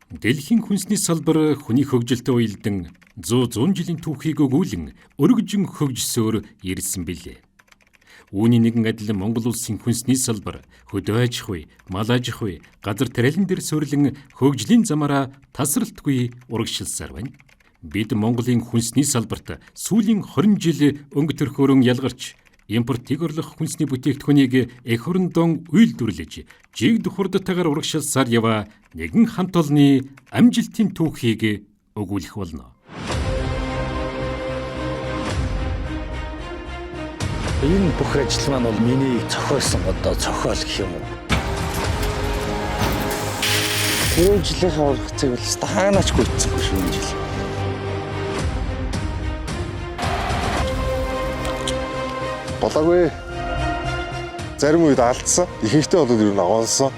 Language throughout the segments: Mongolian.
Дэлхийн хүнсний салбар хүний хөгжилтэй уялдан 100 жилийн түүхийг өгүүлэн өргөжин хөгжсөөр ирсэн билээ. Үүний нэгэн адил Монгол улсын хүнсний салбар хөдөө аж ахуй, мал аж ахуй, газар тариалан дээр суурилан хөгжлийн замаараа тасралтгүй урагшилсаар байна. Бид Монголын хүнсний салбарт сүүлийн 20 жил өнгө төрхөөрөн ялгарч импортыг орлох хүнсний бүтээгдэхүүнийг эх орондон үйлдвэрлэж, жигд хурдтайгаар урагшилсаар яваа нэгэн хамт олонны амжилтын түүхийг өгүүлэх болно. Энэ бүх ажил маань бол миний зохиосон зохиол гэх юм уу. Тэр жилийнхаа ургацыг бол хаанач гүйцсэнгүй шүү энэ жил. Болоогүй. Зарим үед алдсан. Ихэнхдээ бол ер нь агуулсан.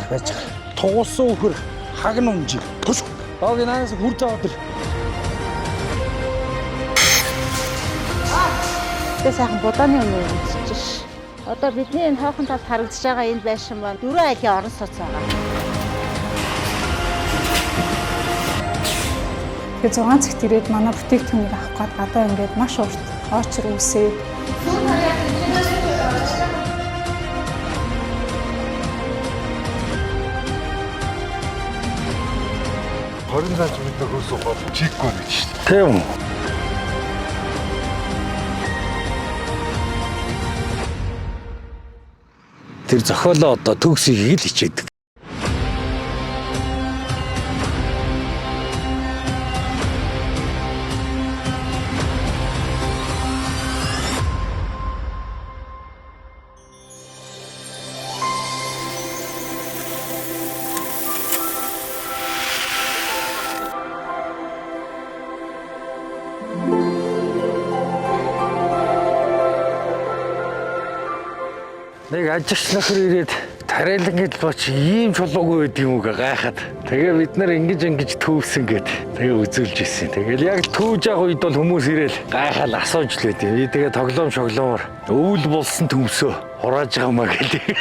Байж. Тугуулсан үхэр хагн унжиг. Түш. Дог наанаас хурж аваад ир. Тэ сайхан будааны өмнө үзчихш. Одоо бидний энэ хоохон талд харагдаж байгаа энэ байшин маань 4 айлын орон сууц байгаа. Тэгээ 6 цагт ирээд манай бүтээгдэхүүнийг авах гээд гадаа ингээд маш урт очор үсээ. 20 см хөөс ухаад чикгүй гэж шүү дээ. Тийм. Тэр зохиолоо одоо төгсгийг л хичээдэг. Нэг ажигч нөхөр ирээд тариалан гэдэл бач ийм чулуугүй байд юм уу гайхаад. Тэгээ бид нар ингэж төвсөн гэд тэгээ үзүүлж ирсэн. Тэгэл яг төвж явах үед бол хүмүүс ирээл гайхаал асууж л байд. Би тэгээ тоглоом шоглоомор өвөл болсон төмсөө хурааж байгаа маа гэлээ.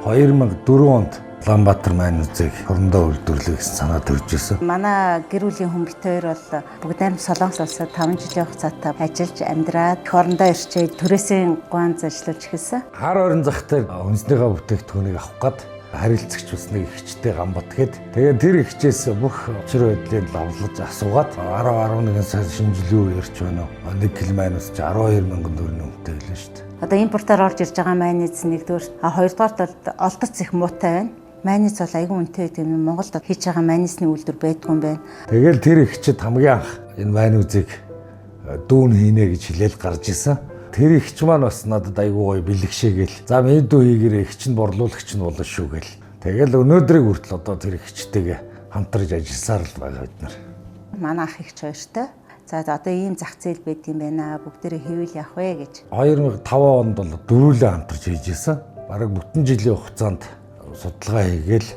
2004 онд Улаанбаатар майнуудыг хорондоо үйлдвэрлэе гэсэн санаа төрж ирсэн. Манай гэр бүлийн хүн бит хоёр бол бүгдээр Солонгос улсад 5 жилийн хугацаатай ажиллаж амьдраад хорондоо ирчээд төрөөсөө гуанз ажиллаж эхэлсэн. Хар ойрон зах дээр хүнснийхээ бүтээгдэхүүнийг авах гээд харилцагч усны ихчтэй гамбат гээд тэгээд тэр ихчээс бүх очир байдлыг лавлаж асуугаад 10-11 сар шинэ жилийн үе ирж байна уу? 1 кг майнус 12 мянган төгрөгийн үнэтэй гэлээ шүү дээ. Одоо импортоор орж ирж байгаа майнез нэгдүгээр, хоёрдугаарт бол олдоц их муутай байна. Майнез бол айгүй үнэтэй гэдэг нь Монголд хийж байгаа майнезны үйлдвэр байдгүй юм байна. Тэгэл тэр ихчид хамгийн анх энэ майнузыг дүүн хийнэ гэж хэлээл гарч исэн. Тэр ихч маань бас надад айгүй гоё бэлгшээгээл. За мэдүү хийгээрээ ихч нь борлуулагч нь болно шүү гээл. Тэгэл өнөөдрийг хүртэл одоо тэр ихчтэйгээ хамтарч ажилласаар л байгаа бид нар. Манай ах ихч хоёртой. За одоо ийм зах зээл байд юм байна. Бүгдээрээ хэвэл явах вэ гэж. 2005 онд бол дөрвөлөө хамтарч хийж исэн. Бараг бүтэн жилийн хугацаанд судалгаа хийгээл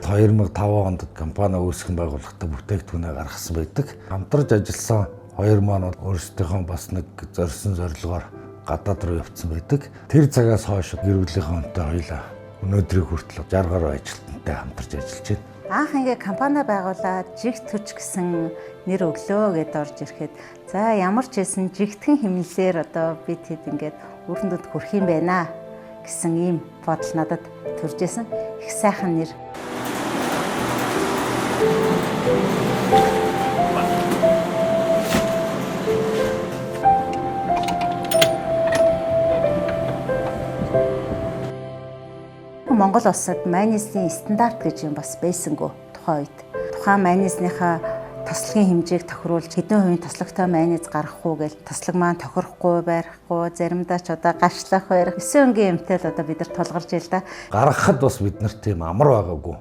2005 онд компани үүсгэн байгуулалтад бүтээгдэхүүнээ гаргасан байдаг. Хамтарч ажилласан хоёр маань өөрсдийнхөө бас нэг зорьсон зорилгоор гадаад руу явцсан байдаг. Тэр цагаас хойш гэр бүлийнхээ хүнтэй хоёлаа өнөөдрийг хүртэл 60 гаруй ажилтнтай хамтарч ажиллаж байна. Анх ингээ компани байгуулад жигт төч гэсэн нэр өглөө гэд орж ирэхэд за ямар ч хэлсэн жигтгэн хэмнэлээр одоо бид хэд ингээд өрөндөд хүрэх юм байна гэсэн ийм бодол надад төрж исэн. Их сайхан нэр. Монгол улсад майнезийн стандарт гэж юм бас байсангүй тухайн үед. Тухайн майнезныхаа тослогийн хэмжээг тохируулж хэдэн хувийн тослогтой майнез гаргахгүй гэж тослог маань тохирохгүй барихгүй заримдаа ч одоо гашлах барих 9 өнгийн юмтай л одоо бид нар тулгарч ил да. Гаргахад бас бид нарт тийм амар байгаагүй.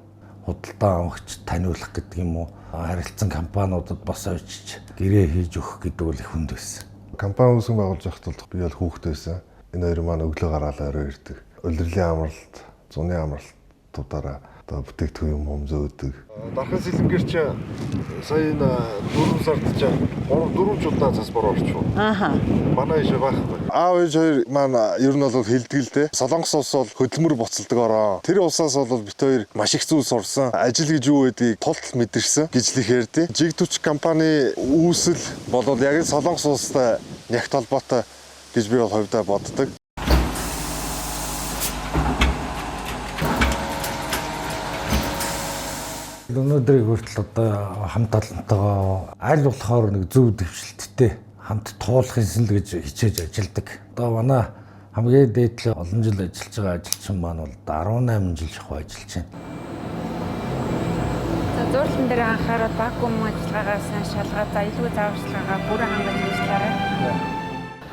Худалдаа авахч таниулах гэдэг юм уу? Харилцан компаниудад бас очиж гэрээ хийж өгөх гэдэг бол их хүнд байсан. Компани үүсгэн байгуулж байхад бол би бол хүүхэд байсан. Энэ хоёр маань өглөө гараалаа орой ирдэг. Улирлын амралт, зуны амралтуудаараа одоо бүтээгдэхүүн юм зөөдөг. Дархан сэлэнгээр чи сая энэ 4 сард чи 4 удаа засвар орчихв. Ааха. Манай ээж байхгүй. Аав ээж хоёр маань ер нь бол хилдэг л дээ. Солонгос улс бол хөдөлмөр буцалдаг ороо. Тэр улсаас бол бит хоёр маш их зүйл сурсан. Ажил гэж юу гэдгийг тултал мэдэрсэн гэж л их ярьдیں۔ Жигтүч компани үүсэл бол яг л Солонгос улстай нягт холбоотой гэж би бол хувьдаа боддог. Өнөөдрийг хүртэл одоо хамт олонтойгоо аль болохоор нэг зөв дэвшилттэй хамт туулахын л гэж хичээж ажилладаг. Одоо манай хамгийн дээд олон жил ажиллаж байгаа ажилчин маань бол 18 жил шахуу ажиллаж байна. За зурлан дээр анхаарал вакуум ажиллагаагаас шалгаад илүү зааварчилгаагаа бүрэн хангаж ажиллаарай.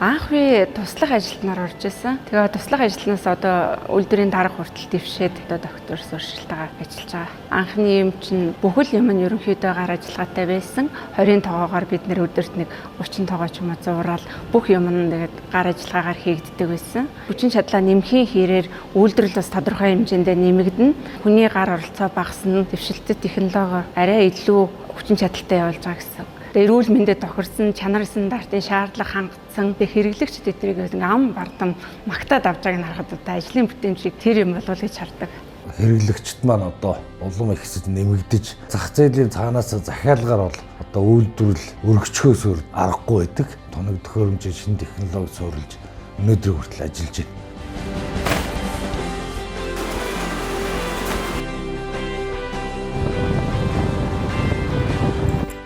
Анх би туслах ажилтнаар орж исэн. Тэгээ туслах ажилтнаас одоо үйлдвэрийн дарга хүртэл дэвшээд одоо доктор суршилтаагаар ажиллаж байгаа. Анхны юм чинь бүхэл юм нь ерөнхийдөө гар ажиллагаатай байсан. 20-ын тоогоор бид нэр өдөрт нэг 30 тоогоо ч юм уу зуураад бүх юм нь тэгээд гар ажиллагаагаар хийгддэг байсан. Хүчин чадлаа нэмхийн хэрээр үйлдвэрлэл бас тодорхой хэмжээндээ нэмэгдэнэ. Хүний гар оролцоо багасна. Дэвшилтэд технологи арай илүү хүчин чадалтай явуулж байгаа гэсэн. Эрүүл мэндэд тохирсон чанар стандартын шаардлага хангацсан хэрэглэгч тэднийг ам бардам магтаад авч байгааг нь харахад одоо ажлын бүтээмжийг тэр юм болов гэж хардаг. Хэрэглэгчд маань одоо улам их хэсэг нэмэгдэж зах зээлийн цаанаас захиалгаар бол одоо үйлдвэрлэл өргөчхөөсөөр аргагүй байдаг. Тоног төхөөрөмжийн шинэ технологи суурилж өнөөдрийг хүртэл ажиллаж байна.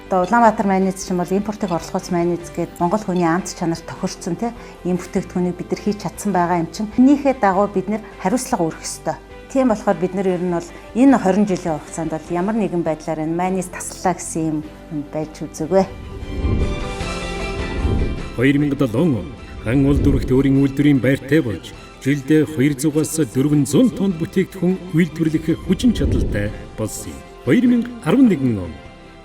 Одоо Улаанбаатар майниз ч юм бол импортыг орлогоос майниз гээд Монгол хүний амт чанарт тохирсон ийм бүтээгдэхүүнийг бид нар хийж чадсан байгаа юм чинь. Энийхээ дагуу бид нар хариуцлага өргөх ёстой. Тийм болохоор бид нар ер нь бол энэ 20 жилийн хугацаанд бол ямар нэгэн байдлаар энэ майниз таслаа гэсэн юм байж үзээгүй. 2007 он хан улдүрэгт өөрийн үйлдвэрийн байртай болж жилдээ 200-аас 400 тонн бүтээгдэхүүн үйлдвэрлэх хүчин чадалтай болсон юм. 2011 он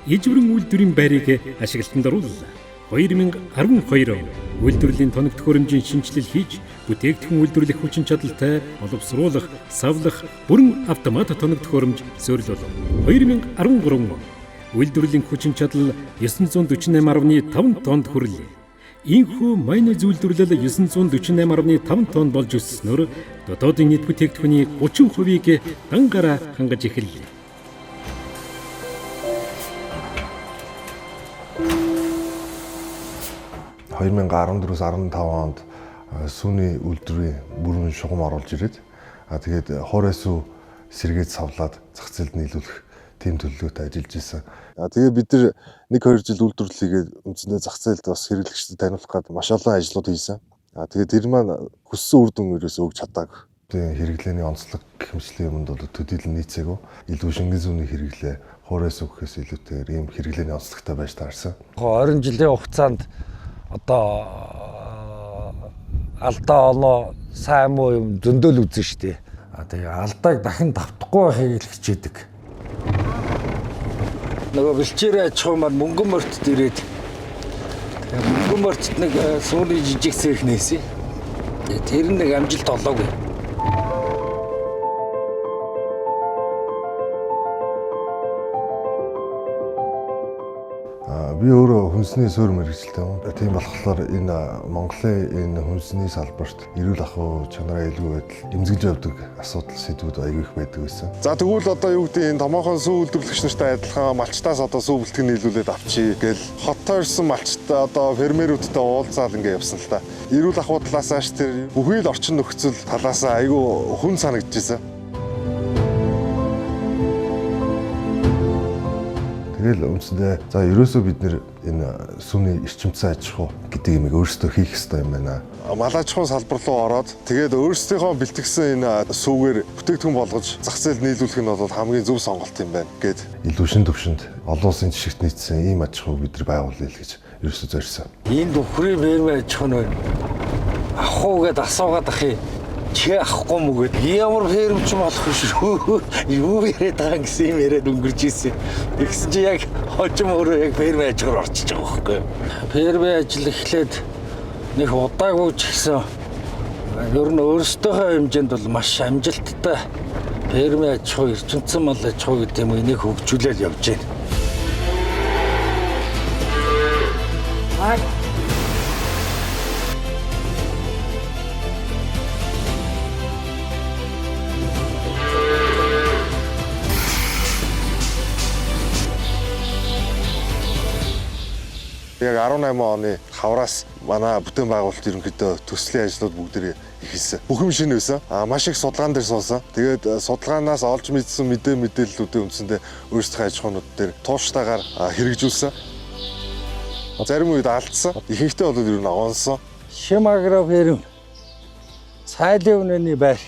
ижвэрэн үйлдвэрийн байрыг ашиглалтанд орууллаа. 2012 он үйлдвэрлэлийн тоног төхөөрөмжийн шинжилэл хийж бүтээгдэхүүн үйлдвэрлэх хүчин чадалтай боловсруулах, савлах бүрэн автомат тоног төхөөрөмж суурилуулав. 2013 он үйлдвэрлэлийн хүчин чадал 948.5 тоннд хүрлээ. Ийхүү майниз үйлдвэрлэл 948.5 тонн болж өсснөөр дотоодын нийт бүтээгдэхүүний 30%-ийг дангаараа хангаж эхэллээ. 2014-15 онд сүүний үйлдвэрийн бүрэн шугам оруулж ирээд тэгээд хооройс уу сэргээд савлаад зах зээлд нийлүүлэх тийм төлөвлөгөөтэй ажиллаж исэн. Тэгээд бид нар 1-2 жил үйлдвэрлэлийгээ үндсэндээ зах зээлд бас хэрэглэгчдэд таниулах гээд маш олон ажлууд хийсэн. Тэгээд тэр маань хүссэн үр дүн ерөөсөө өгч чадаагүй. Хэрэглээний онцлог гэх мэтлийн юмд бол төдийлөн нийцээгүй. Илүү шингэн зүүнний хэрэглээ хооройс өгөхөөс илүүтэйгээр ийм хэрэглээний онцлогтой байж таарсан. 20 жилийн хугацаанд одоо алдаа оноо сайн муу юм зөндөөл үзэн штэ. Тэгээ алдааг дахин давтахгүй байхыг л хичээдэг. Нөгөө бэлчээрээ аж ахуй маань мөнгөн мөртд ирээд мөнгөн мөртд нэг сууны жижиг цех нээсэн. Тэр нэг амжилт олоогүй. Би өөрөө хүнсний суурь мэргэжилтэй юм. Тийм болохоор энэ Монголын энэ хүнсний салбарт эрүүл ахуй чанараа илүү байдал эмзэглэж явдаг асуудал сэдвүүд аягүй их байдаг байсан. За тэгвэл одоо юу гэдэг энэ томоохон сүү үйлдвэрлэгч нартай адилхан малчтаас одоо сүү бэлтгэн нийлүүлээд авчий гэл хоттой ирсэн малчтай одоо фермерүүдтэй уулзаал ингэ явсан л та. Эрүүл ахуй талаас ааш тэр бүхий л орчин нөхцөл талаас аягүй хүн санагдчихсан. Тэгэл үндсэндээ за ерөөсөө бид нэр энэ сүүний эрчимцэн аж ахуй гэдэг юмыг өөрсдөө хийх ёстой юм байна. Мал аж ахуйн салбар руу ороод тэгээд өөрсдийнхөө бэлтгэсэн энэ сүүгээр бүтээгдэхүүн болгож зах зээлд нийлүүлэх нь бол хамгийн зөв сонголт юм байна гэд илүү шин төвшөнд олон улсын жишгт нийцсэн ийм аж ахуйг бид нар байгуулъя л гэж ерөөсөө зорьсон. Энэ бүхрийн фермер аж ахуй нь ахуугээд асуугаад ах юм. Чи ахгүй мөгөөд ямар фермч болох шүү. Юу яриад байгаа гэсэн юм яриад өнгөрч ирсэн. Тэгсэн чи яг хожим өөрөө яг фермер ажгаар орчиж байгаа байхгүй юу? Фермер ажил эхлээд нэг удаагүй ч гэсэн ер нь өөрсдийнхөө хэмжээнд бол маш амжилттай фермийн аж ахуй, эрчимцэн мал аж ахуй гэдэг юм энийг хөгжүүлэл явж байна. Яг 18 оны хавраас манай бүтээн байгуулалт ерөнхийдөө төслийн ажлууд бүгдээ ихэлсэн. Бүх юм шинэ байсан. Маш их судалгаан дээр суусан. Тэгээд судалгаанаас олж мэдсэн мэдээллүүдийн үндсэндээ өөрсдийнхөө аж ахуйнууд дээр тууштайгаар хэрэгжүүлсэн. Зарим үед алдсан. Ихэнхдээ бол ер нь агоонсон. Шим агро ферм. Цайлын үнэний байр.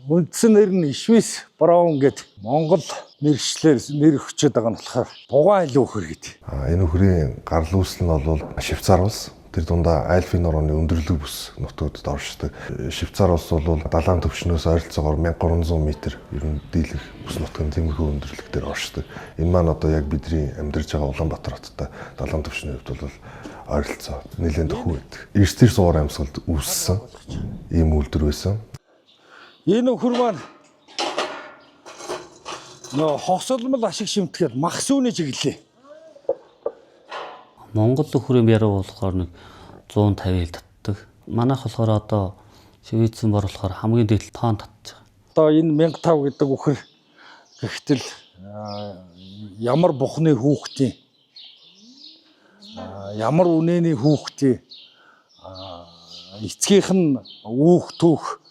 Үндсэн нэр нь Ишвис Браун гэдэг Монгол мэргэжлэр нэр өгчөд байгаа нь болохоор бугаан илүү өхөр гэдэг. Энэ өхрийн гарал үүсэл нь бол Швейцар улс. Тэр дундаа айлфын нурууны өндөрлөг бүс нутгуудад оршдог. Швейцар улс бол далайн төвшнөөс ойролцоогоор 1300 м ер нь дийлэх бүс нутгийн тэмхүү өндөрлөг дээр оршдог. Энэ маань одоо яг бидний амьдарч байгаа Улаанбаатар хоттой далайн төвшний хувьд бол ойролцоо нэлээд төхөө байдаг. Эрс суур амьсгалд үүссэн ийм үйлдвэр байсан. Энэ өхөр маань хосолмол ашиг шимтгэл мах сүүний чиглэлээ. Монгол өхрийн яруу болохоор нэг 150 ил татдаг. Манайх болохоор одоо Швейцэн бор болохоор хамгийн дээд тонн татж байгаа. Одоо энэ 1005 гэдэг өхөр гэхдээ ямар бухны хүүхдийн ямар үнэний хүүхдийн эцгийнх нь үүх түүх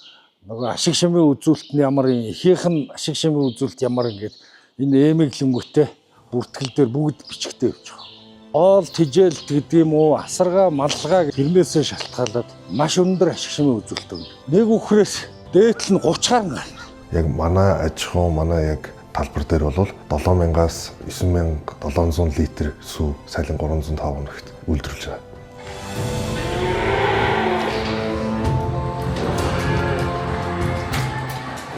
нөгөө ашиг шимийн үзүүлэлт нь ямар ихийнх нь ашиг шимийн үзүүлэлт ямар ингээд энэ эмэглэнгүүтээ бүртгэл дээр бүгд бичгтэй явж байгаа. Хоол тижээлт гэдэг юм уу, асаргаа, маллага тэрнээсээ шалтгаалаад маш өндөр ашиг шимийн үзүүлэлт өгнө. Нэг үхрээс дээдл нь 30 гаруй гарна. Яг манай аж ахуй, манай яг талбар дээр бол 7000-аас 9700 литр сүү сайлан 305 хоногт үйлдвэрлэж байгаа.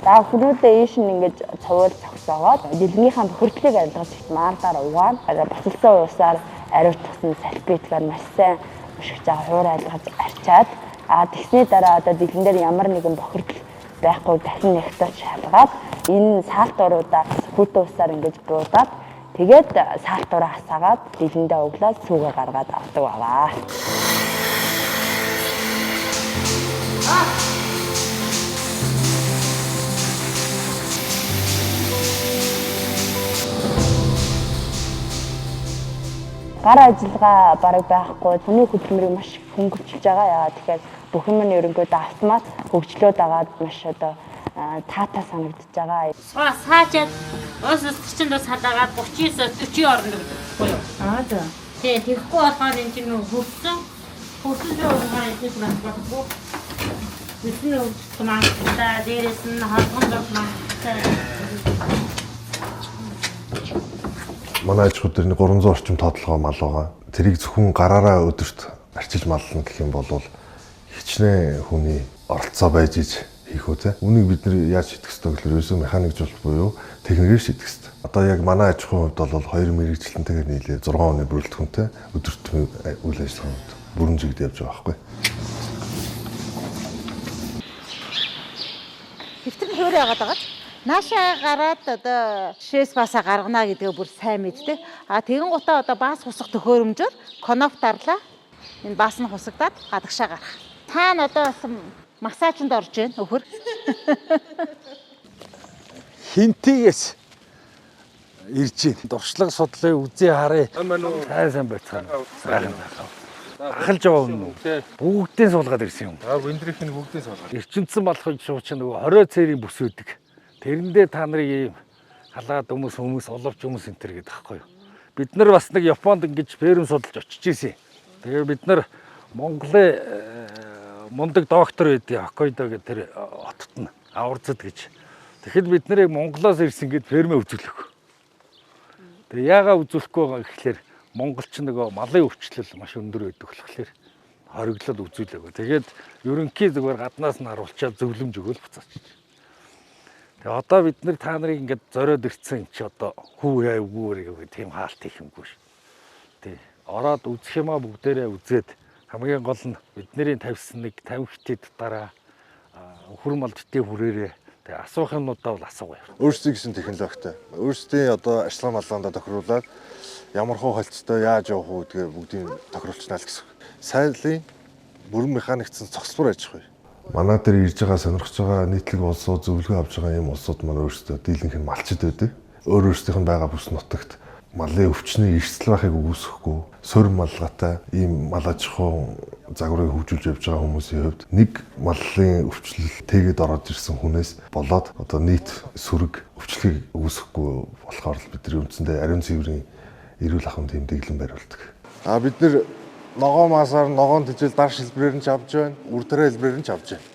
За хүмүүдээ ийш нь ингэж цувуул зогсоогоод дэлгийнхаа бохирдлыг арилгаж маардаар угаана. Боцолсон уусаар ариутгсан салфеткаар маш сайн өшгөж байгаа хуур арилгаж арчаад тэгсний дараа одоо дэлгэн дээр ямар нэгэн бохирдол байхгүй дахин нэгтэж шалгаад энэ саалтууруудаа хүүтэн усаар ингэж буудаад тэгээд саалтуураа хасаагаад дэлгэндээ өглөөд сүүгээ гаргаад авдаг аваа. Гар ажиллагаа бараг байхгүй. Хүний хөдөлмөрийг маш хөнгөвчлж байгаа. Яагаад тэгэхээр бүх юм нь ерөнхийдөө автомат хөгжлөөд агаад маш одоо таатай санагдаж байгаа. Саачаад ус чинь садагаад 39-40 орно гэдэг үү? За. Тэгээ тэгэхгүй болохоор энэ чинь хөвсөн байгаа юм байна баггүй. Бидний маань дээрээс нь халган дурмаа. Манай аж ахуй дээр 300 орчим тоотлогоо мал байгаа. Тэрийг зөвхөн гараараа өдөрт арчилж маллна гэх юм бол хичнээн хүний оролцоо байж иж хийх үү те. Үнийг бид нэр яаж шийдэх ёстой гэхээр ерөөсөө механикжуулалт буюу техникээр шийдэх ёстой. Одоо яг манай аж ахуйн хувьд бол 2 мэргэжилтэнтэйгээр нийлээ 6 оны бүрэлдэхүүнтэй өдөрт үйл ажиллагаанд бүрэн зэгд явж байгаа байхгүй. Хэвтэр хөөрэ яагаад байгаа? Наашаа гараад одоо шишээс баасаа гаргана гэдгээ бүр сайн мэддэг. Тэгэн гутаа одоо баас хусах төхөөрөмжөөр коноп дарлаа. Энэ баас нь хусагдаад гадагшаа гарах. Таана одоо бас массажинд орж байна өхөр. Хинтигээс ирж байна. Дуршлаг судлаа үзээ харъя. Сайн байцгаана. Сайхан байна. Ахалж байгаа юм уу? Бүгдийн суулгаад ирсэн юм. Эндрийнх нь бүгдийн суулгаад. Эрчимцэн болохыг шууч нөгөө 20 цэрийн бүс үүдэг. Тэрэндээ та нарыг ийм халаад хүмүүс оловч хүмүүс энэ төр гэдэг байхгүй юу. Бид нар бас нэг Японд ингэж ферм судалж очиж ирсэн. Тэгээ бид нар Монголын мундаг доктор байдгийг Хоккайдо гэдэг тэр хотод нь аварцад гэж. Тэгэхэд бид нарыг Монголоос ирсэн гэд фермээ үзүүлэх. Тэгээ яагаад үзүүлэхгүй байгаа гэхэлэр монголч нөгөө малын өвчлөл маш өндөр байдаг болохоор хориглол үзүүлээгөө. Тэгээд ерөнхий зүгээр гаднаас нь харуулчаад зөвлөмж өгөөл буцаачих. Тэгээ одоо бид нар та нарыг ингээд зориод ирсэн чи одоо хүү яа үгүүрээ гэх тийм хаалт их юмгүй ш. Тий. Ороод үзэх юмаа бүгдээрээ үзээд хамгийн гол нь бидний тавьсан нэг 50 хтэд дараа Хүрмал битээ хүрээрээ. Тэгээ асуух юмудаа бол асуугая. Өөрсдийн гэсэн технологитой. Өөрсдийн одоо ажиллагаа малгаанда тохируулаад ямар хуу холцтой яаж явах уу гэдгээ бүгдийг тохируулчихнаа л гэсэн. Сайлын бүрэн механикцсан цогцлбор аж ахуй. Манай дээр ирж байгаа сонирхож байгаа нийтлэг улсууд зөвлөгөө авч байгаа юм улсууд маань өөрсдөө дийлэнх нь малчид байдаг. Өөрсдийнх нь байгаа бүс нутагт малын өвчний эрсдэл байхыг үгүйсэхгүй сөрөг малгайтай ийм мал аж ахуй загварыг хөгжүүлж явж байгаа хүмүүсийн хувьд нэг маллын өвчлөл тэгээд ороод ирсэн хүнээс болоод одоо нийт сөрөг өвчлөлийг үгүйсэхгүй болохоор бидний үндсэндээ ариун цэврийн эрүүл ахуйн тэм дэглэн бариулдаг. Бид нэр ногоон масаар ногоон тижэл дар шилбэрээр нь ч авч байна, үр тариа хэлбэрээр нь ч авч байна.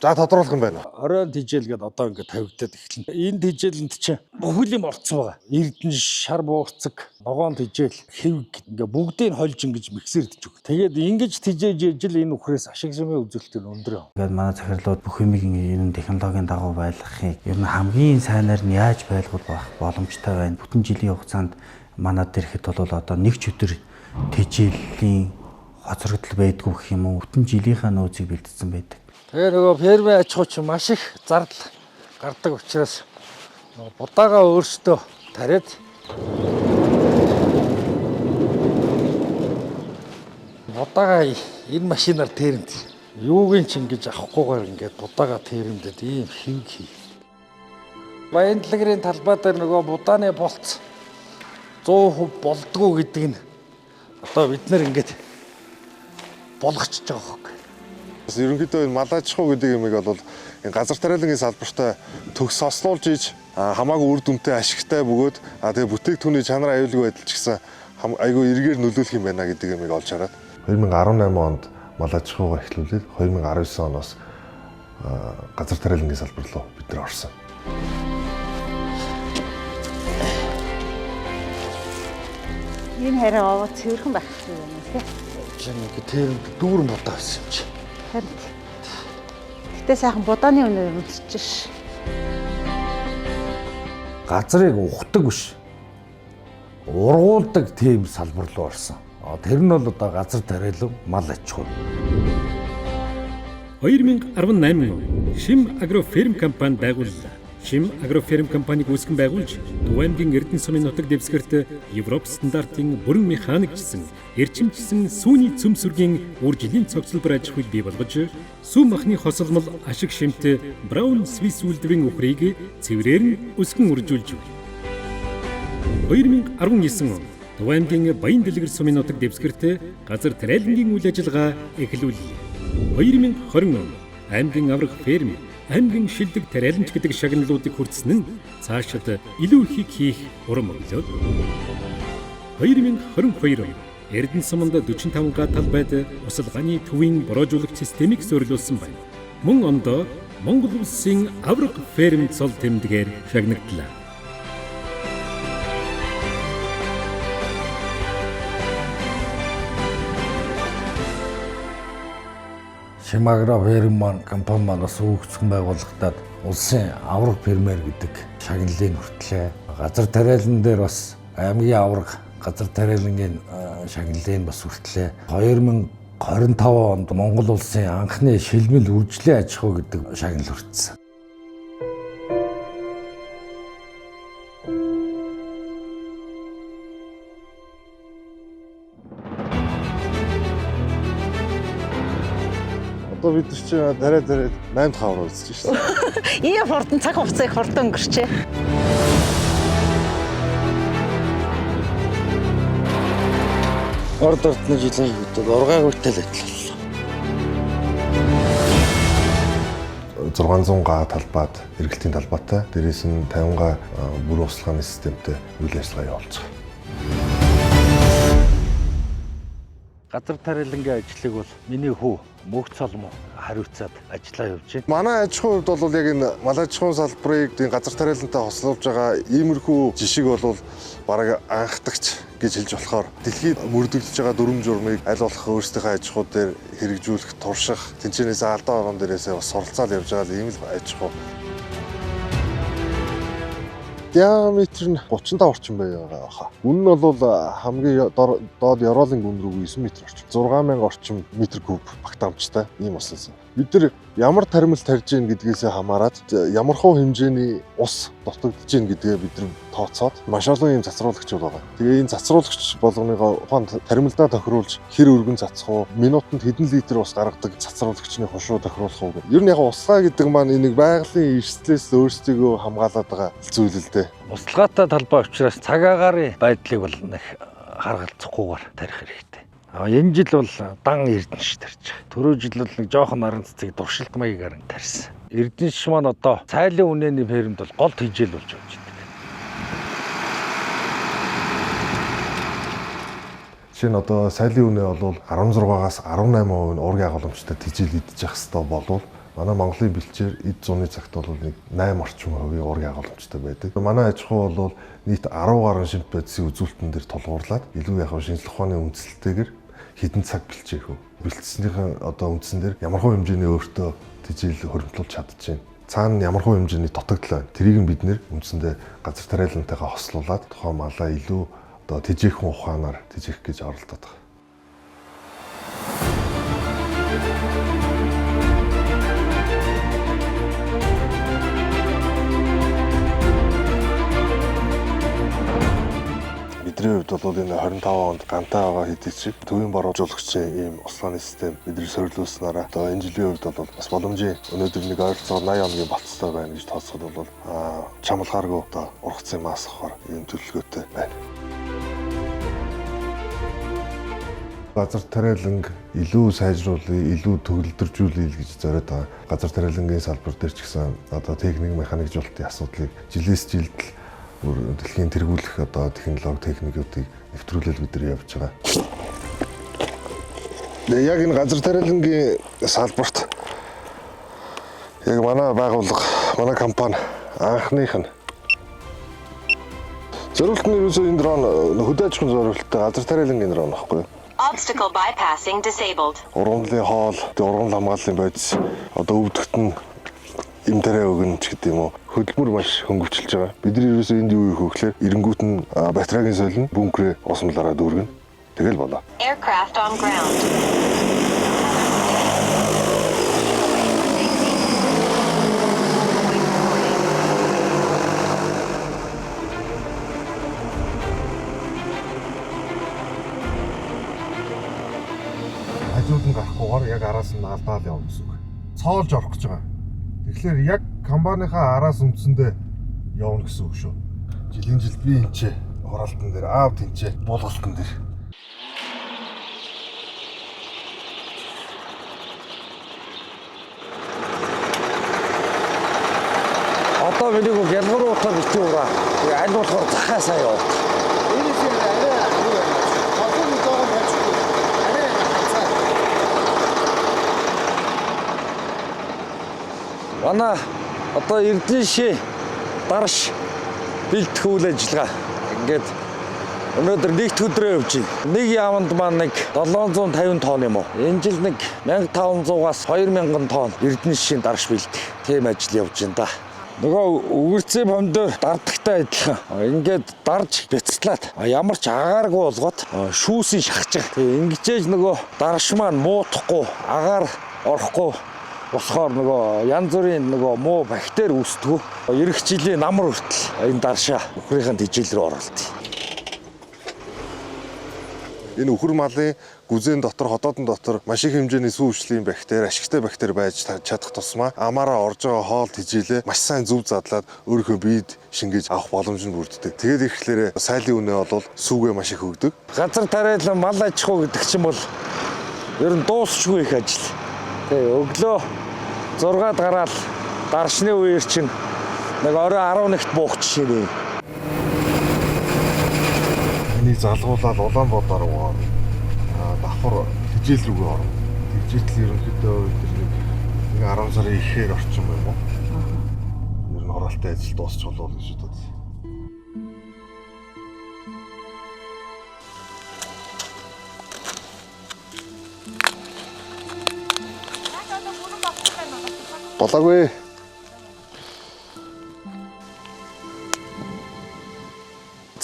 За тодруулах юм байна. Оройн тижэл гээд одоо ингээд тавигдаад эхэлнэ. Энэ тижээлэнд чинь бүхэл юм орцсон байгаа. Эрдэнэ шар буурцаг, ногоон тижэл, хэвг ингээд бүгдийг хольж ингэж миксэрдэж өг. Тэгээд ингэж тижээж ижил энэ үхрээс ашиг сумын үзүүлэлт нь өндөр. Ингээд манай захирлууд бүх юмыг энэ технологийн дагуу байлгахыг ер нь хамгийн сайнаар нь яаж байлгуулах боломжтой байна. Бүтэн жилийн хугацаанд манай дээр ихэд бол одоо нэг ч өдөр тижээлийн хоцрогдол байдгүй гэх юм уу. Бүтэн жилийнхаа нөөцийг бэлдсэн байдаг. Тэгээ нөгөө фермийн аж ахуй чинь маш их зардал гардаг учраас будаага өөрсдөө тариад будаага энэ машинаар тэрэмд юугийн ч ингэж авахгүйгээр ингээд будаага тэрэмдэд ийм хэвг хий. Баян дэлгэрийн талбай дээр нөгөө будааны болц 100% болдгоо гэдэг нь одоо бид нар ингээд болгочихж байгаа хөөг. Ерөнхийдөө энэ мал аж ахуй гэдэг юмыг бол энэ газар тариалангийн салбартай төгс сослуулж ийж хамаагүй үр дүнтэй ашигтай бөгөөд тэгээ бүтээгдэхүүний чанар аюулгүй байдал ч гэсэн айгүй эргээр нөлөөлөх юм байна гэдэг юмыг олж хараад 2018 онд мал аж ахуйгаа эхлүүлээд 2019 оноос газар тариалангийн салбар руу бид нар орсон. Энэ хараа овоо цэвэрхэн байх юм байна тийм. Нэг тэрэнд дүүрэн будаа байсан юм чи. Гэтэ сайхан будааны өнөр үлдчихэж. Газрыг ухдаг биш. Ургуулдаг тийм салбар руу орсон. Тэр нь бол одоо газар тариалан мал аж ахуй. 2018 он Шим агроферм компани байгууллаа. Шим агроферм компаниг үүсгэн байгуулж Дуваймгийн Эрдэнэ сумын нутаг дэвсгэрт Европ стандартын бүрэн механикчсан, эрчимчсэн сүүний цөм сүргийн үржилийн цогцлбор аж ахуйг бий болгож, сүү махны хосолмол ашиг шимт Браун Свис үйлдвэрийн үхрийг цэврээр нь өсгөн үржүүлж байна. 2019 он Дуваймгийн Баян дэлгэр сумын нутаг дэвсгэрт газар тариалангийн үйл ажиллагаа эхлүүлээ. 2020 он аймгийн аврах ферм аймгийн шилдэг тариаланч гэдэг шагналуудыг хүртсэн нь цаашид илүү их хийх урам өглөө. 2022 он Эрдэнэ суманд 45 га талбайд усалгааны төвийн бороожуулагч системийг суурилуулсан байна. Мөн ондоо Монгол улсын аврах ферм цол тэмдгээр шагнагдлаа. Шим агроферм компани маань бас үүсгэн байгуулагдаад улсын авраг фермер гэдэг шагналыг хүртлээ. Газар тариалан дээр бас аймгийн авраг газар тариалангийн шагналыг бас хүртлээ. 2025 онд Монгол улсын анхны шилмэл үржлийн аж ахуй гэдэг шагнал хүртсэн. Одоо бид ч дараа 8 хавар үзэж шээ. Ийм хурдан цаг хугацааг хурдан өнгөрчээ. Орд ордны жилийн гэдэг ургааг үртэл адилхан. 600 га талбайд эргэлтийн талбайтай, дээрээс нь 50 га бүр услахны системтэй үйл ажиллагаа явуулж байгаа. Газар тариалангийн ажлыг бол миний хүү мөнх цолмоо хариуцаад ажиллаа явж байна. Манай аж ахуйд бол яг энэ мал аж ахуйн салбарыг газар тариалантай хослуулж байгаа иймэрхүү жишиг бол бараг анхдагч гэж хэлж болохоор дэлхийд мөрдөглөж байгаа дүрм журмыг аль болох өөрсдийнхөө аж ахуй дээр хэрэгжүүлэх, турших, тэнцэнээс алдаа орон дээрээсээ бас суралцаал явж байгаа ийм л аж ахуй. Диаметр нь 35 орчим байгаа хаа. Гүн нь бол хамгийн доод ёроолын гүн рүү 9 м орчим. 6000 орчим метр куб багтаамжтай ийм усан сан. Бид нар ямар таримл тарьж гин гэдгээс хамаарат ямар хуу хэмжээний ус дутагдж гин гэдгээ бид нар тооцоод маш олон ийм цацруулагч байгаа. Тэгээ энэ цацруулагч болгоныгоо ухаан таримлдаа тохируулж хэр өргөн цацах уу, минутанд хэдэн литр ус гаргадаг цацруулагчны хошуу тохируулах уу гэх. Ер нь яг усгаа гэдэг маань энийг байгалийн эрсдлээс өөрсдийгөө хамгаалаад байгаа зүйл л дээ. Усталгаатай талбай учраас цаг агаарын байдлыг бол нэг харгалзахгүйгээр тарих хэрэгтэй. Энэ жил бол дан Эрдэнэш тарьж байгаа. Түрүү жил бол нэг жоохон наран цэцгийг дуршилт маягаар тарьсан. Эрдэнэш маань одоо цайлын үнэний фермд бол гол тэжээл болж явж байна. Жишээ нь одоо сайлын үнэ бол 16-аас 18% ургийн агуулмжтай тэжээл идэж явах хэрэгтэй болвол манай Монголын бэлчээр эд зууны цагт бол нэг 8 орчим хувийн ургийн агуулмжтай байдаг. Манай аж ахуй бол нийт 10 гаруй шимт байдлын үзүүлэлтэн дээр тулгуурлаад илүү яг шинжлэх ухааны үндэслэлтэйгээр хэдэн цаг бэлчээх вэ? Бэлтцснийхэн одоо үндсэн дээр ямархуу хэмжээний өөртөө тэжээл хөрөмтлүүлж чадчихээн. Цаана ямархуу хэмжээний дутагдал байна. Тэрийг нь бид нэр үндсэндээ газар тариалантайгаа хослуулад тухайн малаа илүү одоо тэжээхэн ухаанаар тэжээх гэж оролдоод байгаа. Бидний хувьд бол энэ 25 онд гантай байгаа хэдий ч төвийн боруулагчийн ийм услааны систем бидний сорилуулснараа одоо энэ жилийн хувьд бол бас боломжийн өнөөдөр нэг ойролцоогоор 80 хоногийн болцоотой байна гэж тооцоход бол чамлахааргүй одоо ургацын мас авахар ийм төлөвлөгөөтэй байна. Газар тариаланг илүү сайжруулъя, илүү төгөлдржүүлъя гэж зориод байгаа. Газар тариалангийн салбар дээр ч гэсэн одоо техник, механикжуулалтын асуудлыг жилээс жилд дэлхийн тэргүүлэх одоо технологи техникүүдийг нэвтрүүлэл бид нар явж байгаа. Яг энэ газар тариалангийн салбарт яг манай байгууллага, манай компани анхных нь зориулт нь ерөөсөө энэ дрон хөдөө аж ахуйн зориулттай газар тариалангийн дрон байхгүй юу? Obstacle bypassing disabled. Ургамлын хоол, ургамал хамгааллын бодис одоо өвдөгт нь им тарай өгнө ч гэдэг юм уу. Хөдөлмөр маш хөнгөвчлж байгаа. Бидний ерөөсөө энд юу хийх вэ гэхээр эренгүүт нь батарейн солино, бункрээ усмалаараа дүүргэнэ. Тэгэл болоо. Aircraft on ground. Хажууд нь гарахгүйгээр яг араас нь алдаал явна гэсэн үг. Цоолж орох гэж байгаа. Тэгэхээр яг компанийнхаа араас үндсэндээ явна гэсэн үг шүү. Жилийн жил би энэ ч хуралтан дээр аав тэнцээ буулгалтан дээр. Одоо миний гоо гялгар утгаар битгий ураа. Аль болохоор захаасаа яв. Манай одоо Эрдэнэшийн дарш бэлтгэх үйл ажиллагаа ингээд өнөөдөр нэгд өдрөө явж байна. Нэг яамд маань нэг 750 тонн юм уу. Энэ жил нэг 1500-аас 2000 тонн Эрдэнэшийн дарш бэлтгэх тийм ажил явж байна да. Нөгөө үгэрцээ помидор дардагтай адилхан. Ингээд дарж бяцлаад ямар ч агааргүй болгоод шүүсийн шахаж байгаа. Тэгээ ингэжээж нөгөө дарш маань муутахгүй, агаар орохгүй болохоор нөгөө янз бүрийн нөгөө муу бактери үүсдэг. Ирэх жилийн намар хүртэл энэ даршаа өхрийнхэн тэжээл рүү оролтё. Энэ өхөр малын гүзэн дотор, ходоодон дотор маш их хэмжээний сүүвчлийн бактери, ашигтай бактери байж чадах тусмаа амаараа орж байгаа хоол тэжээлээ маш сайн зөв задлаад өөрийнхөө биед шингээж авах боломж нь бүрддэг. Тэгээд ирэхлээр сайлын үнэ бол сүүгээ маш их өгдөг. Газар тариалан мал аж ахуй гэдэг чинь бол ер нь дуусчгүй их ажил. Тэгээ өглөө 6-д гараад даршны үеэр чинь нэг орой 11-т буух жишээ. Энийг залгуулаад Улаанбаатар руу давхар тэжээл рүүгээ орно. Тэжээтэл ерөнхийдөө нэг 10 сарын ихээр орчим юм уу? Ер нь хороолтын ажил дуусчих болов гэж бодод. Болоогүй.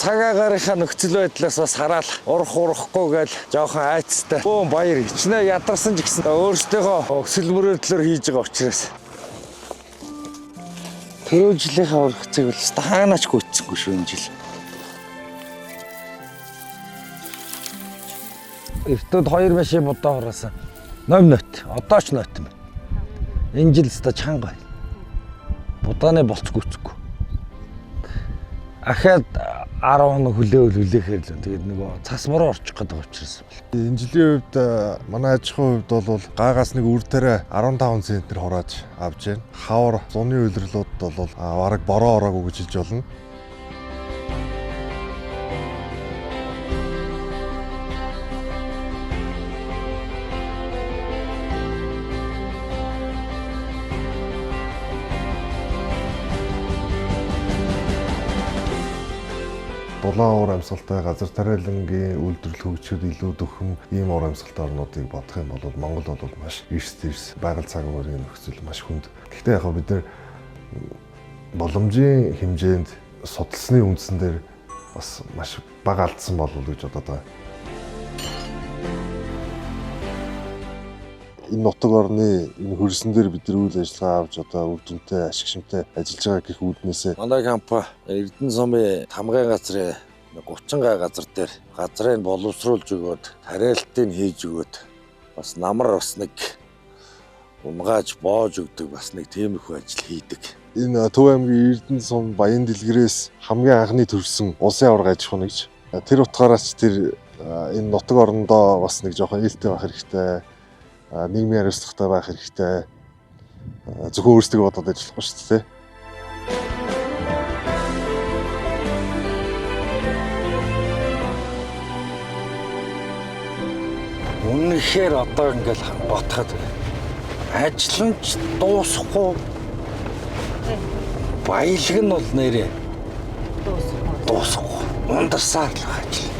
цагаагаарынхаа нөхцөл байдлаас бас хараад урахгүй гээл жоохон айцтай. Бөөн баяр хичнээн ядарсан ч гэсэн өөрсдийнхөө өсөл мөрөөдлөөр хийж байгаа учраас. Тэрөө жилийнхаа ургацыг бол хаанач гүйцсэнгүй шүү энэ жил. Эртүүд 2 машин будаа хураасан. Ном нот, одоо ч нот юм. Энэ жил өстө чанга. Будааны болцгүйцгүй. Ахаад 10 хоног хүлээхээр л тэгээд нөгөө цас мороо орчих гээд байгаа учраас. Энэ жилийн хувьд манай аж ахуйн хувьд бол гаагаас нэг үр тариа 15 центнер хурааж авч байна. Хавар зуны үйлрэлүүд бол бараг бороо ороогүй гэж хэлж болно. Дулаан уур амьсгалтай газар тариалангийн үйлдвэрлэл хөгжихэд илүү дөхөн ийм уур амьсгалтай орнуудыг бодох юм бол Монгол бол маш эрс байгаль цагаарийн нөхцөл маш хүнд. Гэхдээ яг бид нар боломжийн хэмжээнд судалсны үндсэн дээр бас маш бага алдсан болов уу гэж бодоод байна. Энэ нутаг орны энэ хөрсөн дээр бид нар үйл ажиллагаа авч одоо үр дүнтэй ашиг шимтэй ажиллаж байгаа гэх үүднээсээ манай компани Эрдэнэ сумын тамгай газрын 30 га газар дээр газрыг боловсруулж өгөөд тариалтыг хийж өгөөд бас намар бас нэг умгааж боож өгдөг бас нэг тиймэрхүү ажил хийдэг. Энэ Төв аймгийн Эрдэнэ сум Баян дэлгэрээс хамгийн анхны төрсэн улсын аварга аж ахуй нэгж. Тэр утгаараас тэр энэ нутаг орондоо бас нэг жоохон ээлтэй байх хэрэгтэй. Нийгмийн хариуцлагатай байх хэрэгтэй. Зөвхөн өөрсдөө бодоод ажиллахгүй шүү дээ. Үнэхээр одоо ингээл бодоход ажилланч дуусахгүй баялаг нь бол нэрээ дуусахгүй ундарсаар л ажил.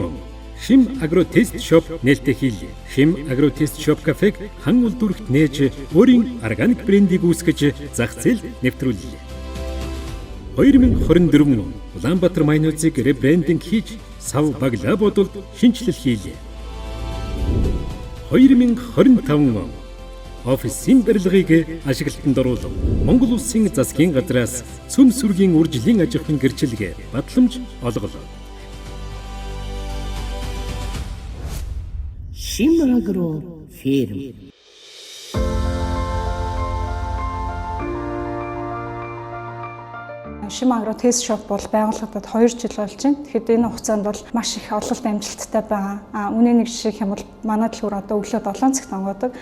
он Шим Агро Тест Shop нээлттэй хийлээ. Шим Агро Тест Shop кафег хан улдүрэгт нээж өөрийн органик брендийг үүсгэж зах зээл нэвтрүүллээ. 2024 Улаанбаатар майнуудыг ребрендинг хийж сав баглаа бодолд шинжилэл хийлээ. 2025 офисын барилгыг ашиглалтанд оруулав. Монгол улсын засгийн газраас цөм сүргийн үржлийн аж ахуйн гэрчилгээ батламж олголоо. Шим Агро ферм. Шим Агро Тест Shop бол байгуулагдаад 2 жил болж байна. Тэгэхэд энэ хугацаанд бол маш их ололт амжилттай байгаа. Үнэ нэг жишээ хэмээл манай дэлгүүр одоо өглөө 7 цагт онгодог.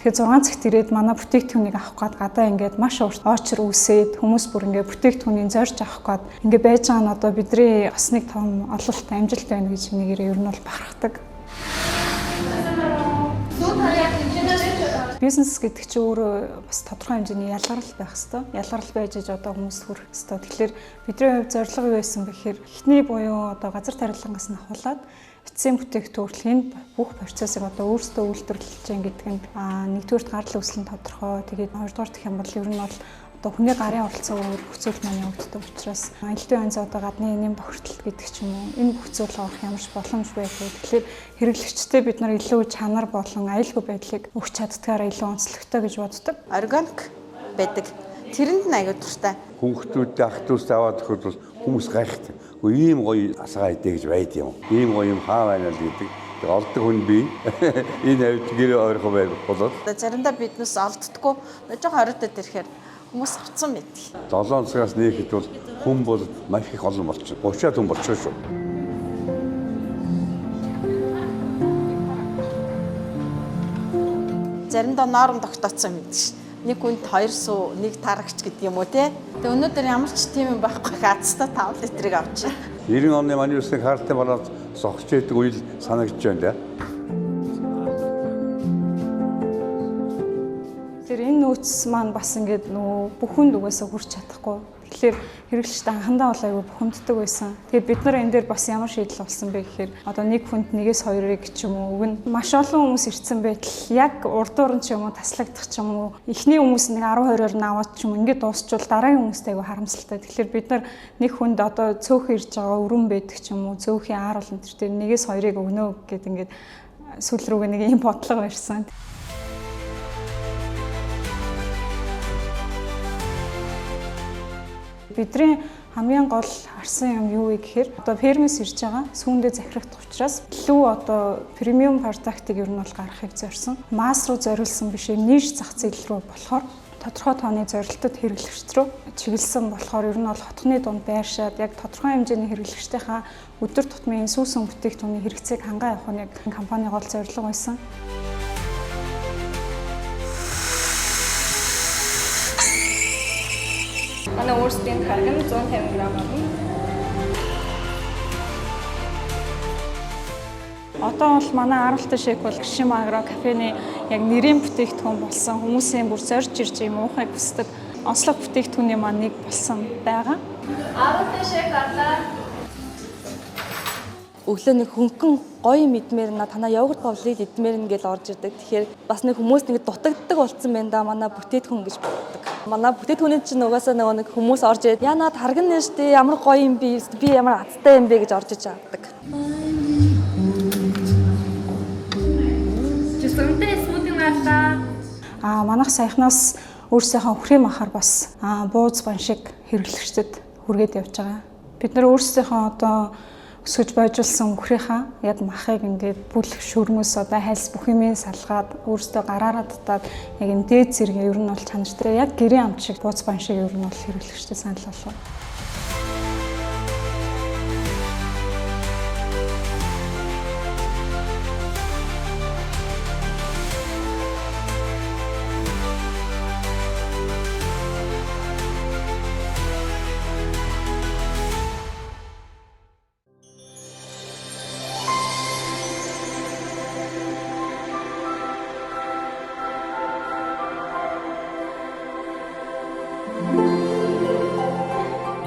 Тэгэхээр 6 цагт ирээд манай бүтээгдэхүүнийг авах гээд гадаа ингээд маш урт очор үсээд хүмүүс бүр ингээд бүтээгдэхүүнийг зорж авах гээд ингээд байж байгаа нь одоо бидний бас нэг том ололт амжилт байна гэж нэгээр ер нь бол бахархдаг. Бизнес гэдэг чинь өөрөө бас тодорхой хэмжээний ялгарл байх хэвээр. Ялгарл байж одоо хүмүүс хүрэх хэвээр. Тэгэхээр бидний хувьд зорилго юу байсан бэ гэхээр эхний буюу одоо газар тариалангаас нь ахуулаад эцсийн бүтээгдэхүүн бүх процессыг одоо өөрсдөө үйлдвэрлэж байгаа гэдэг нь нэгдүгээрт гарал үүсэл нь тодорхой. Тэгээд хоёрдугаар гэх юм бол ер нь бол одоо хүний гарын оролцоо нөхцөл маань явагддаг учраас аялалтын онц одоо гадны нэм бохирдол гэдэг ч юм уу энэ бүх зүйл авах ямарч боломж байхгүй. Тэгэхээр хэрэглэгчтэй бид нар илүү чанар болон аюулгүй байдлыг өгч чаддгаараа илүү онцлогтой гэж боддог. Органик байдаг. Тэрэнд нь аягүй дуртай. Хүүхдүүдтэй ах トゥ устай аваад өгөхөд бол хүмүүс гайхдаг. Үгүй ийм гоё асгаа идэ гэж байд юм. Ийм гоё юм хаа байна л гэдэг. Олддог хүн би энэ авд гэрээ ойрхон байв болоод. Заримдаа биднээс олддоггүй. Жоохон хориотод ирэхээр хүмүүс авцсан байдаг. 7 цагаас нээхэд бол хүн бол маш их олон болчихно. 30-аад хүн болчихсон шүү. Заримдаа ноорон тогтооцсон юм гэдэг ш. Нэг хүнд 2 суу, нэг тарагч гэдэг юм уу те. Тэгээ өнөөдөр ямар ч тийм юм байхгүй хацтай 5 литрийг авчаа. 90 оны манай үсний хаартай болоод сохч байдаг үйл санагдаж байна да. Тэр энэ нөөц маань бас ингээд нөгөө бүхэнд угаасаа хүрч чадахгүй. Тэгэхээр хэрэглэгчтэй анхандаа бол аягүй бухимддаг байсан. Тэгээд бид нар энэ дээр бас ямар шийдэл болсон бэ гэхээр одоо нэг хүнд нэгээс хоёрыг ч юм уу өгнө. Маш олон хүмүүс ирсэн байтал яг урдуур нь ч юм уу таслагдах ч юм уу эхний хүмүүс нэг 10-20-оор наваад ч юм ингээд дуусчвал дараагийн хүмүүстэй аягүй харамсалтай. Тэгэхээр бид нар нэг хүнд одоо цөөхөн ирж байгаа өрөн байдаг ч юм уу цөөхөн аарал энэ төр нэгээс хоёрыг өгнө гэд ингээд сүүл рүүгээ нэг юм бодлого барьсан. Бидний хамгийн гол харсан юм юу вэ гэхээр одоо фермээс ирж байгаа сүүндээ захирагдах учраас илүү одоо премиум продуктыг ер нь бол гаргахыг зорьсон. Масс руу зориулсан биш ниш зах зээл рүү болохоор тодорхой тооны зорилтод хэрэглэгч рүү чиглэсэн болохоор ер нь бол хотны дунд байршаад яг тодорхой хэмжээний хэрэглэгчдийнхаа өдөр тутмын сүүсэн бүтээгдэхүүний хэрэгцээг хангаа явах нь яг компани гол зорилго байсан. Манай өөрсдийн харган 150 г болно. Одоо бол манай аралтай шейк бол Гшим агро кафений яг нэрийн бүтээгдэхүүн болсон. Хүмүүсийн бүр зорж ирж юм уухыг хүсдэг онцлог бүтээгдэхүүний маань нэг болсон байгаа. Аралтай шейк гарлаа. Өглөө нэг хөнгөн гоё мэдмээр на танаа йогурт повлыг идмээр ингээл орж ирдэг. Тэгэхээр бас нэг хүмүүс нэг дутагддаг болцсон байна да манай бүтээтгүн гэж боддог. Манай бүтээтгүний чинь угаасаа нэг хүмүүс орж ирээд яа наад харган нэ штэ ямар гоё юм би ямар азтай юм бэ гэж орж иж авдаг. Жисэмтэй смути мартаа. Манайх саяхнаас өөрсдийнхөө хүрээ махаар бас бууз бан шиг хэрэглэгчдэд хүргээд явж байгаа. Бид нар өөрсдийнхөө одоо өсгөж бойжуулсан өнгөрийнхаа яг махыг ингээд бүл шүрмөс одоо хайлс бүх юмыг салгаад өөрөөсөө гараараа татаад яг юм дээд зэрэг ер нь бол чанартай яг гэрийн амт шиг бууз бан шиг ер нь бол хэрэглэгчтэй санал болгоо.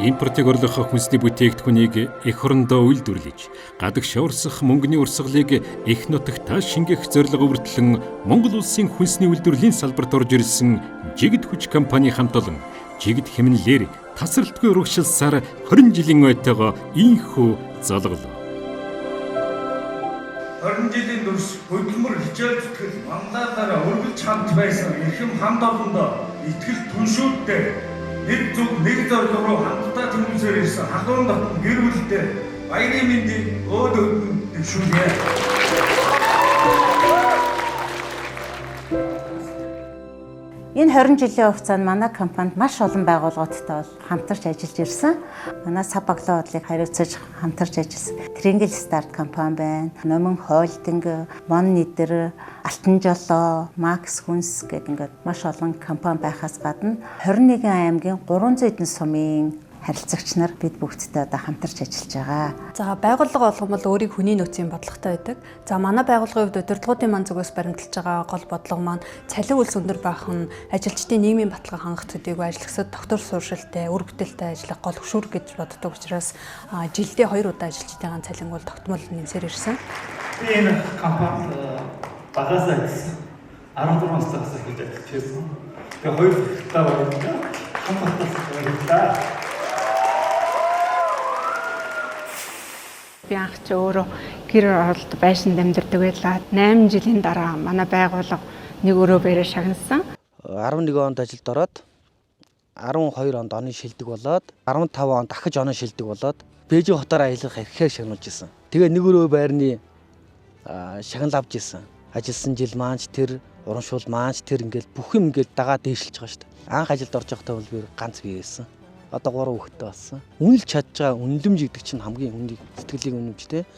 Импортыг орлох хүнсний бүтээгдэхүүнийг эх орондоо үйлдвэрлэж, гадагш урсах мөнгөний урсгалыг эх нутагтаа шингэх зорилго өртөлн Монгол улсын хүнсний үйлдвэрлэлийн салбарт орж ирсэн Жигд хүч компани хамт олон Жигд хэмнэлээр тасралтгүй урагшилсаар 20 жилийн ойтойгоо ийхүү золголоо. 20 жилийн турш хөдөлмөр хичээл зүтгэл мандатаараа өргөж хамт байсан эрхэм хамт олондоо итгэл түншүүдтэй нэг зүг нэг зорилго руу хамтдаа тэмүүлсээр ирсэн халуун дотн гэр бүлтэй баярын мэндийг өөд өгөн дэвшүүлье. Энэ 20 жилийн хугацаанд манай компанид маш олон байгууллагуудтай хамтарч ажиллаж ирсэн. Манай сав баглаа бодлыг хариуцаж хамтарч ажилласан. Трингл старт компани байна. Номин холдинг, Мон Нидер, Алтан жолоо, Макс хүнс гэдэг ингээд маш олон компани байхаас гадна 21 аймгийн 300 эдэн сумын харилцагч нар бид бүгдтэй одоо хамтарч ажиллаж байгаа. За байгууллага болгоом бол өөрийг хүний нөөцийн бодлоготой байдаг. За манай байгууллагын хувьд удирдлагуудын маань зүгээс баримталж байгаа гол бодлого маань цалин үлс өндөр байх нь ажилчдын нийгмийн баталгаа хангах төдийгүй ажиллагсад тогтвор сууршилтай, үр бүтээлтэй ажиллах гол хөшүүрэг гэж боддог учраас жилдээ 2 удаа ажилчдын цалин бол тогтмол нэмсээр ирсэн. Би энэ компанид багасаа гэсэн 14 сар гэж ажиллаж байсан. Тэгээ 2 удаа байна. Компанид байна. Би анх ч өөрөө гэр оролт байшинд амьдардаг байлаа. 8 жилийн дараа манай байгууллага нэг өрөө бэрэ шагнасан. 11 онд ажилд ороод 12 онд оны шилдэг болоод 15 онд дахиж оны шилдэг болоод Бээжин хотоор аялах эрхээр шагнуулж исэн. Тэгээ нэг өрөө байрны шагнал авч исэн. Ажилласан жил маанч тэр урамшуул маанч тэр ингээл бүх юм ингээл дагаа дээшилж байгаа шүү дээ. Анх ажилд орж байхдаа бол би ганц биесэн. Одоо 3 хүүхэдтэй болсон. Үнэлж чадж байгаа үнэлэмж гэдэг чинь хамгийн үнийг сэтгэлийн үнэмжтэй.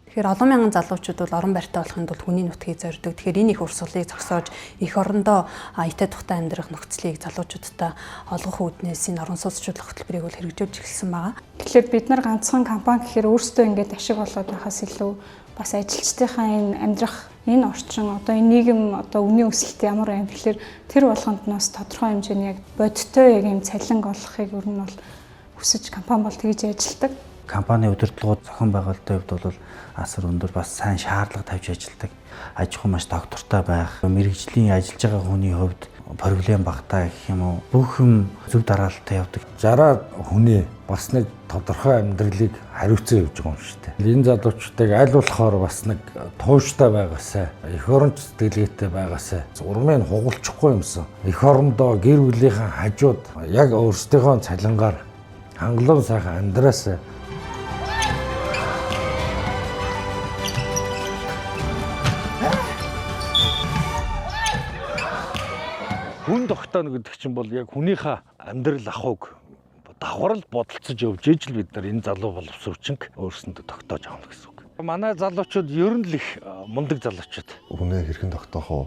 Тэгэхээр олон мянган залуучууд бол орон байртай болохын тулд хүний нутгийг зорддог. Тэгэхээр энэ их урсгалыг зогсоож эх орондоо аятай тухтай амьдрах нөхцөлийг залуучуудтай олгох үүднээс энэ орон сууцчлах хөтөлбөрийг бол хэрэгжүүлж эхэлсэн байгаа. Тэгэхээр бид нар ганцхан компани гэхээр өөрсдөө ингээд ашиг болоод байхаас илүү бас ажилчдынхаа энэ амьдрах энэ орчин одоо энэ нийгэм одоо үнийн өсөлт ямар байна тэгэхээр тэр болгонд нь бас тодорхой хэмжээний яг бодиттой яг юм цалинг олохыг ер нь бол хүсэж компани бол тэгж ажилладаг. Компани удирдлагууд зохион байгуулалтын хувьд бол асар өндөр бас сайн шаардлага тавьж ажилладаг. Аж ахуй маш доктортой байх, мэрэгжлийн ажиллаж байгаа хүний хувьд проблем багтаа гэх юм уу бүх юм зөв дараалттай явдаг. 60 хүний бас нэг тодорхой амьдралыг хариуцсан явж байгаа юм шүү дээ. Энэ залуучуудыг аль болохоор бас нэг тууштай байгаасай, эх оронч сэтгэлгээтэй байгаасай, урмыг хугалчихгүй юмсан. Эх орондоо гэр бүлийнхээ хажууд яг өөрсдийнхөө цалингаар хангалуун сайхан амьдраасай. Хүн тогтооно гэдэг чинь бол яг хүнийхээ амьдрал ахуйг давхарл бодолцож явж ижил бид нар энэ залуу боловсруучинг өөрсөндөө тогтоож авах гэсэн үг. Манай залуучууд ер нь л их мундаг залуучууд. Хүнээ хэрхэн тогтоох уу,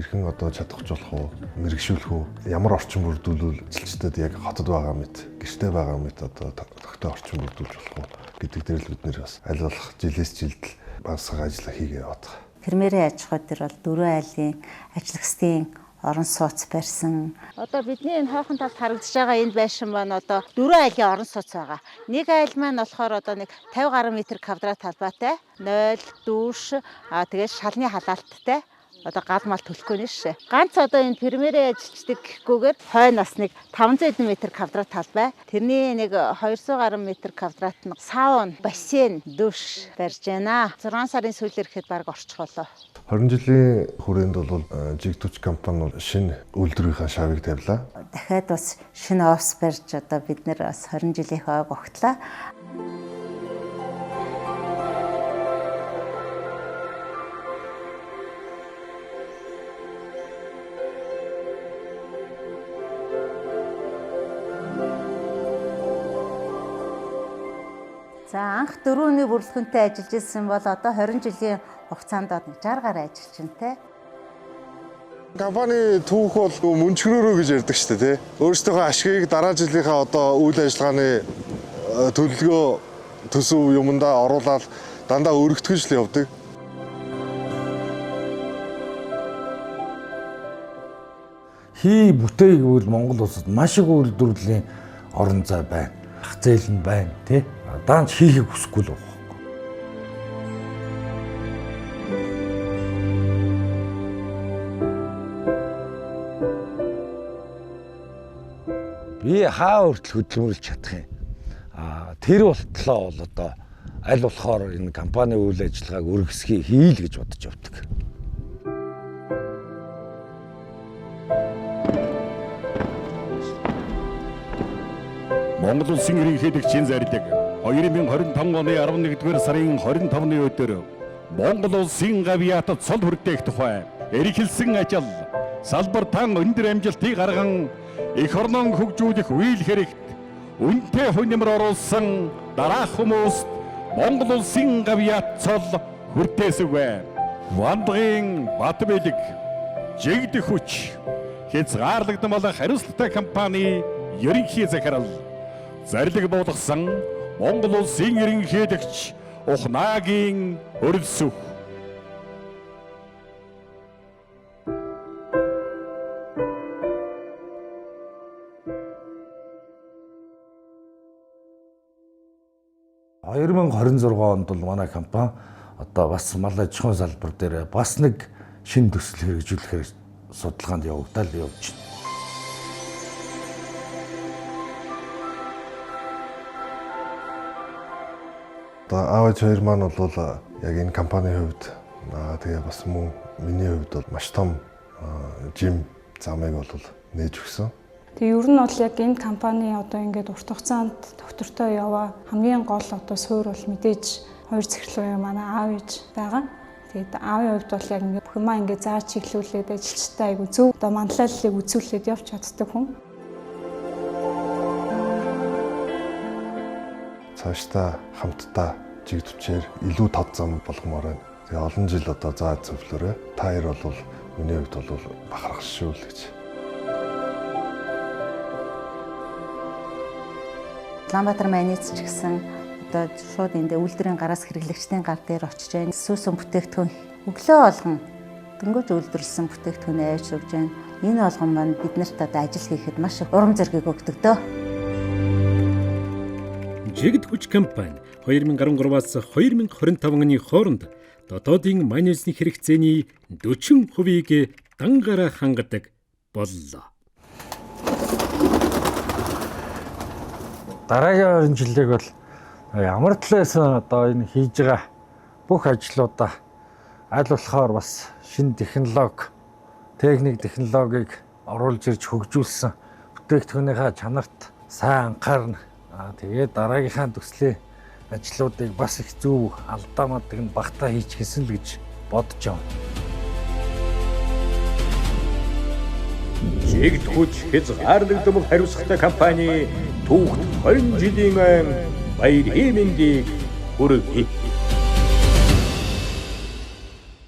хэрхэн одоо чадахжуулах уу, мэрэгшүүлэх үү, ямар орчин бүрдүүлвэл ажилчдад яг хотод байгаа мэт, гэртээ байгаа мэт одоо тогтоо орчин бүрдүүлж болох уу гэдэг дээр л бид нэр бас аль болох жилээс жилд бас ажил хийгээ яваад байгаа. Фермерийн аж ахуй дээр бол 4 айлын ажлагчдын орон сууц барьсан. Одоо бидний энэ хойхон талд харагдаж байгаа энэ байшин маань одоо 4 айлын орон сууц байгаа. Нэг айл маань болохоор одоо нэг 50 гаруй метр квадрат талбайтай, 0 дүүш, тэгээд шалны халаалттай. Одоо гал мал төлөхгүй нэ шээ. Ганц одоо энэ фермерийн ажилчдаг гэхгүйгээр хойноос нэг 500 м квадрат талбай. Тэрний нэг 200 гаруй метр квадрат нь саун, бассейн, душ барьж байна. 6 сарын сүүлээр ирэхэд баг орчих болоо. 20 жилийн хүрээнд бол жигтүүч компани шинэ үйлдвэрийнхаа шавыг тавилаа. Дахиад бас шинэ офс барьж одоо бид нэр бас 20 жилийн хойг огтлаа. За анх 4 өдрийн бүрэлдэхүүнтэй ажиллаж ирсэн бол одоо 20 жилийн хугацаанд 60 гаруй ажиллаж байна те. Компани түүх бол мөнчгөрөөрөө гэж ярьдаг шүү дээ тий. Өөрсдийнхөө ашгийг дараа жилийнхаа одоо үйл ажиллагааны төлөвлөгөө төсөв юмдаа оруулаад дандаа өргөтгөж л явдаг. Хий бүтээг үйл Монгол улсад маш их үйлдвэрлэлийн орон зай байна. Ах зээл нь байна тий. Даанч хийхийг хүсэхгүй л байна. Би хаа хүртэл хөдөлмөрлөж чадах юм. Тэр болтлоо бол одоо аль болохоор энэ компани үйл ажиллагааг өргөсгий хийл гэж бодож явдаг. Монгол улсын ерөнхийлөгчийн зарилэг 2025 оны 11-р сарын 25-ны өдөр Монгол улсын гавьяатад цол хүртээх тухай эрхэлсэн ажил салбартан өндөр амжилтыг гарган эх орноо хөгжүүлэх үйл хэрэгт үнэтэй хүнэмэр оруулсан дараах хүмүүст Монгол улсын гавьяат цол хүртээсэвэ. Вандгийн Батбэлэг жигдэх хүч хязгаарлагдсан болох хариуцлагатай компани ерөнхий захирал зарлиг болгосон Монгол улсын ерөнхийлөгч Ухнаагийн өрөлсөв. В 2026 онд бол манай компани одоо бас мал аж ахуйн салбар дээр бас нэг шинэ төсөл хэрэгжүүлэхээр судалгаанд явагдаад явж байна. Одоо аавч хоёр маань бол яг энэ компанийн хувьд тэгээ бас мөн миний хувьд бол маш том жим замыг бол нээж өгсөн. Тэгээ ер нь бол яг энэ компани одоо ингээд урт хугацаанд доктортой яваа хамгийн гол одоо суурь бол мэдээж хоёр захирлын манай аав ээж байгаа. Тэгээд аавын хувьд бол яг ингээд бүх юмаа ингээд зааж чиглүүлээд ажилчтай айгу зөв одоо манлайллыг үзүүлээд явж чаддаг хүн. Цаашдаа хамтдаа жигдвчээр илүү тод зам болгомоор байна. Тэгээ олон жил одоо зааж зөвлөөрэй. Та хоёр бол миний хувьд бол бахархах шүү л гэж. Улаанбаатар майнից ч гэсэн одоо шууд эндээ үйлдвэрийн гараас хэрэглэгчдийн гар дээр очиж байна. Сүүсэн бүтээгдэхүүн өглөө болгон дөнгөж үйлдвэрлэсэн бүтээгдэхүүнээ авч өгч байна. Энэ болгон маань биднэрт одоо ажил хийхэд маш их урам зориг өгдөг дөө. Жигд хүч компани 2013-аас 2025 оны хооронд дотоодын майонезны хэрэгцээний 40%-ийг дангаараа хангадаг боллоо. Дараагийн 20 жилиг бол ямар талаас одоо энэ хийж байгаа бүх ажлуудаа аль болохоор бас шинэ технологи, технологиг оруулж ирж хөгжүүлсэн бүтээгдэхүүнийхээ чанарт сайн анхаарна. Тэгээд дараагийнхаа төслийн ажлуудыг бас их зөв алдаамаадаг нь багтаа хийчихсэн л гэж бодож байна. Жигд хүч хязгаарлагдмал хариуцлагатай компани түүхт 20 жилийн баяр мэндийг хүргэе.